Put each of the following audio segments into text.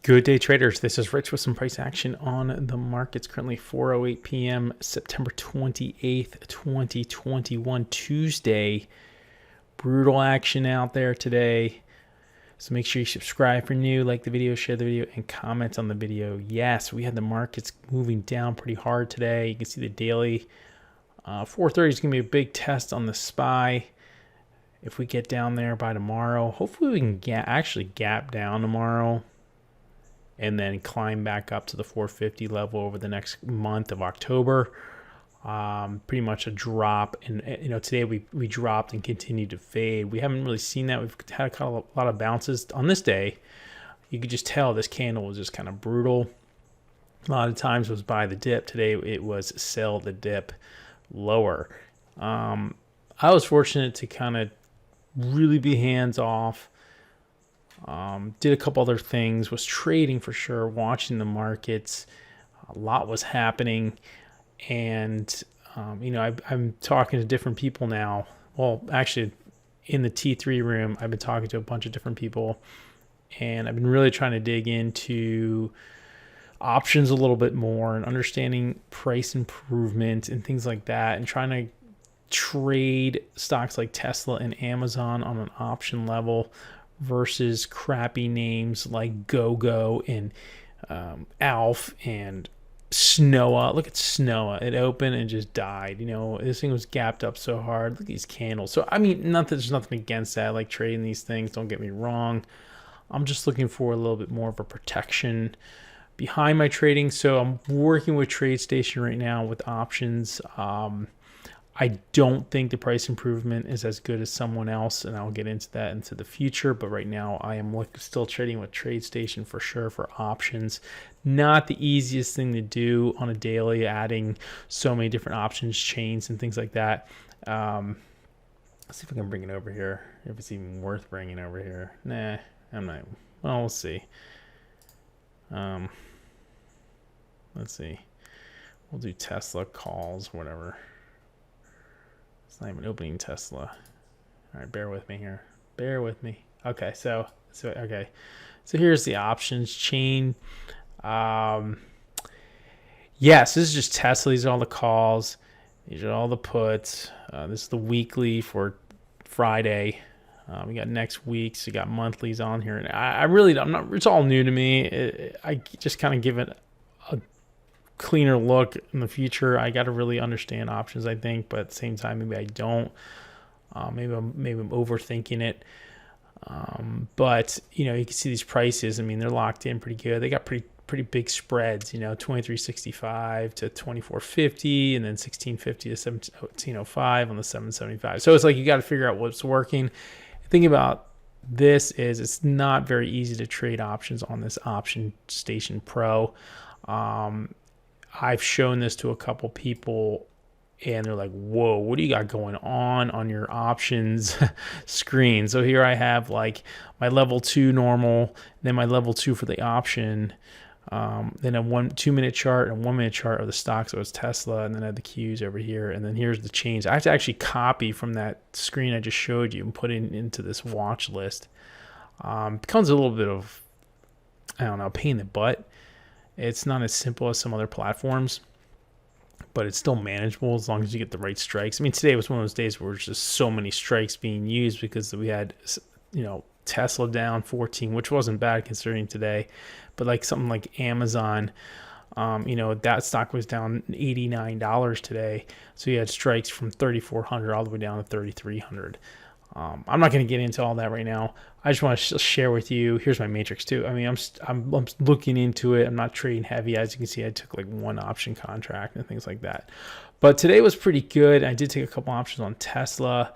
Good day, traders. This is Rich with some price action on the markets. Currently 4:08 p.m., September 28th, 2021, Tuesday. Brutal action out there today. So make sure you subscribe for new, like the video, share the video, and comment on the video. Yes, we had the markets moving down pretty hard today. You can see the daily. 4:30 is going to be a big test on the SPY. If we get down there by tomorrow, hopefully we can actually gap down tomorrow and then climb back up to the 450 level over the next month of October. Pretty much a drop. And today we dropped and continued to fade. We haven't really seen that. We've had a lot of bounces on this day. You could just tell this candle was just kind of brutal. A lot of times it was buy the dip. Today it was sell the dip lower. I was fortunate to kind of really be hands off. Did a couple other things, was trading for sure, watching the markets. A lot was happening. And, I'm talking to different people now. Well, actually, in the T3 room, I've been talking to a bunch of different people. And I've been really trying to dig into options a little bit more and understanding price improvement and things like that, and trying to trade stocks like Tesla and Amazon on an option level versus crappy names like GoGo and Alf and Snoa. Look at Snoa. It opened and just died. This thing was gapped up so hard. Look at these candles. So, there's nothing against that. I like trading these things. Don't get me wrong. I'm just looking for a little bit more of a protection behind my trading. So I'm working with TradeStation right now with options. I don't think the price improvement is as good as someone else, and I'll get into that into the future. But right now, I am still trading with TradeStation for sure for options. Not the easiest thing to do on a daily, adding so many different options, chains, and things like that. Let's see if I can bring it over here, if it's even worth bringing over here. Nah, I'm not. Well, we'll see. Let's see. We'll do Tesla calls, whatever. It's not even opening Tesla. All right, bear with me here. Bear with me. Okay, so here's the options chain. Yes, this is just Tesla. These are all the calls. These are all the puts. This is the weekly for Friday. We got next week, so you got monthlies on here. And I'm not. It's all new to me. I just kind of give it a cleaner look in the future. I got to really understand options, I think, but at the same time, maybe I don't. Maybe I'm overthinking it. But you can see these prices. They're locked in pretty good. They got pretty big spreads. 23.65 to 24.50, and then 16.50 to 17.05 on the 7.75. So it's like you got to figure out what's working. The thing about this is it's not very easy to trade options on this Option Station Pro. I've shown this to a couple people and they're like, whoa, what do you got going on your options screen? So here I have like my level 2 normal, then my level 2 for the option, then a 2-minute chart and a 1-minute chart of the stock. So it's Tesla, and then I have the Qs over here, and then here's the chains. I have to actually copy from that screen I just showed you and put it into this watch list. Becomes a little bit of, pain in the butt. It's not as simple as some other platforms, but it's still manageable as long as you get the right strikes. Today was one of those days where there's just so many strikes being used because we had, Tesla down 14, which wasn't bad considering today. But like something like Amazon, that stock was down $89 today. So you had strikes from 3,400 all the way down to 3,300. I'm not going to get into all that right now. I just want to share with you. Here's my matrix too. I'm looking into it. I'm not trading heavy. As you can see, I took like one option contract and things like that. But today was pretty good. I did take a couple options on Tesla.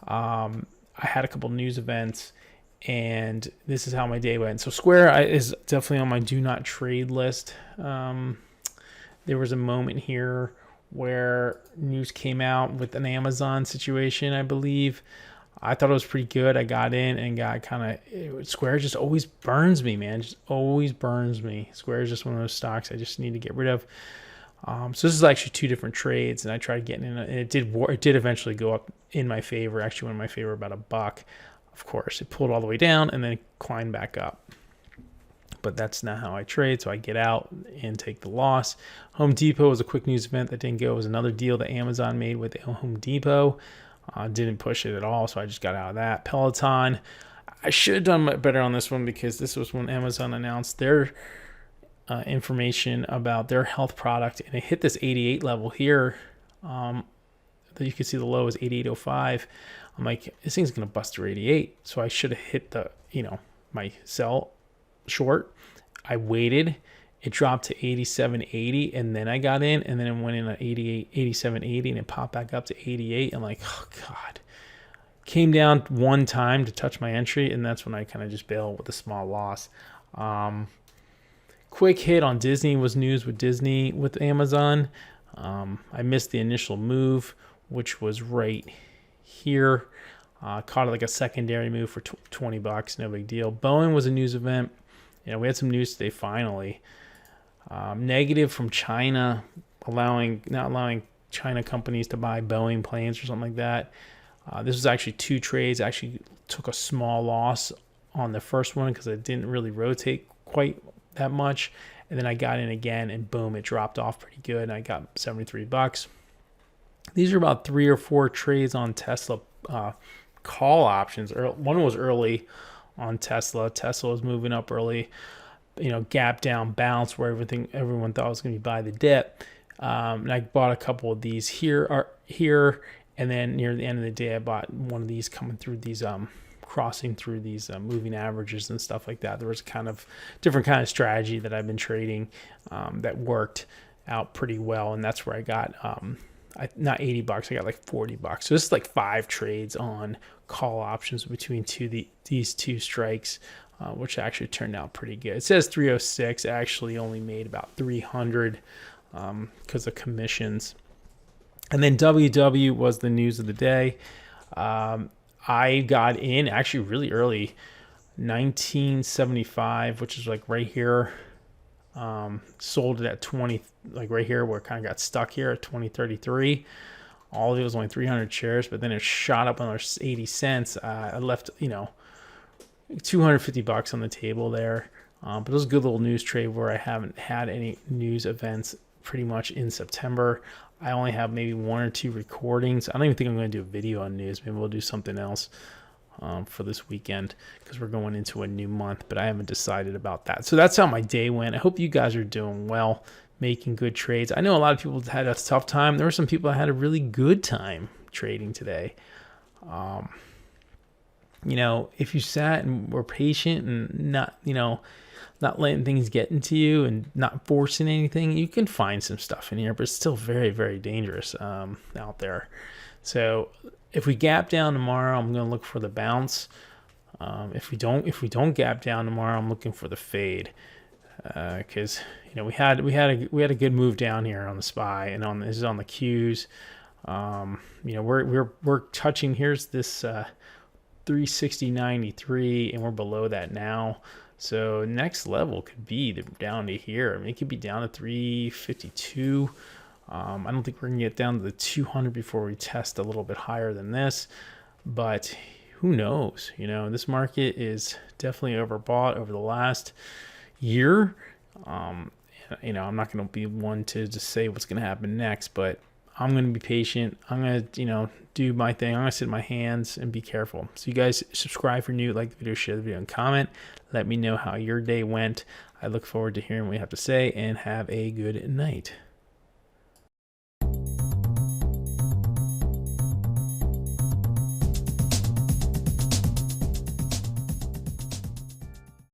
I had a couple news events, and this is how my day went. So Square is definitely on my do not trade list. There was a moment here where news came out with an Amazon situation, I believe. I thought it was pretty good. I got in and got Square just always burns me, man. Just always burns me. Square is just one of those stocks I just need to get rid of. So this is actually two different trades, and I tried getting in, and it did eventually go up in my favor. Actually went in my favor about $1. Of course, it pulled all the way down and then climbed back up. but that's not how I trade. So I get out and take the loss. Home Depot was a quick news event that didn't go. It was another deal that Amazon made with Home Depot. Didn't push it at all, so I just got out of that. Peloton, I should have done better on this one because this was when Amazon announced their information about their health product, and it hit this 88 level here. That you can see the low is 88.05. I'm like, this thing's gonna bust through 88, so I should have hit the, my sell short. I waited. It dropped to 87.80, and then I got in, and then it went in at 87.80, and it popped back up to 88. I'm like, oh God. Came down one time to touch my entry, and that's when I kind of just bailed with a small loss. Quick hit on Disney was news with Disney with Amazon. I missed the initial move, which was right here. Caught it like a secondary move for $20. No big deal. Boeing was a news event. We had some news today finally. Negative from China, not allowing China companies to buy Boeing planes or something like that. This was actually 2 trades. I actually took a small loss on the first one because it didn't really rotate quite that much. And then I got in again, and boom, it dropped off pretty good, and I got $73. These are about 3 or 4 trades on Tesla call options. One was early on Tesla. Tesla was moving up early, gap down, bounce where everyone thought was going to be buy the dip. And I bought a couple of these here, and then near the end of the day, I bought one of these coming through these crossing through these moving averages and stuff like that. There was a kind of different kind of strategy that I've been trading that worked out pretty well, and that's where I got not $80, I got like $40. So this is like 5 trades on call options between these 2 strikes, which actually turned out pretty good. It says 306, actually only made about 300 because of commissions. And then WW was the news of the day. I got in actually really early, 1975, which is like right here. Sold it at 20, like right here where it kind of got stuck here at 2033. All of it was only 300 shares, but then it shot up another 80 cents. I left, $250 on the table there. But it was a good little news trade where I haven't had any news events pretty much in September. I only have maybe 1 or 2 recordings. I don't even think I'm going to do a video on news. Maybe we'll do something else for this weekend because we're going into a new month, but I haven't decided about that. So that's how my day went. I hope you guys are doing well, making good trades. I know a lot of people had a tough time. There were some people that had a really good time trading today. If you sat and were patient and not letting things get into you and not forcing anything, you can find some stuff in here, but it's still very, very dangerous out there. So if we gap down tomorrow, I'm going to look for the bounce. If we don't gap down tomorrow, I'm looking for the fade. Because we had a good move down here on the SPY and this is on the Qs. We're touching. Here's this 360.93, and we're below that now. So next level could be down to here. I mean, it could be down to 352. I don't think we're going to get down to the 200 before we test a little bit higher than this. But who knows? This market is definitely overbought over the last year. I'm not going to be one to just say what's going to happen next, but I'm going to be patient. I'm going to, do my thing. I'm going to sit in my hands and be careful. So you guys subscribe for new, like the video, share the video, and comment. Let me know how your day went. I look forward to hearing what you have to say, and have a good night.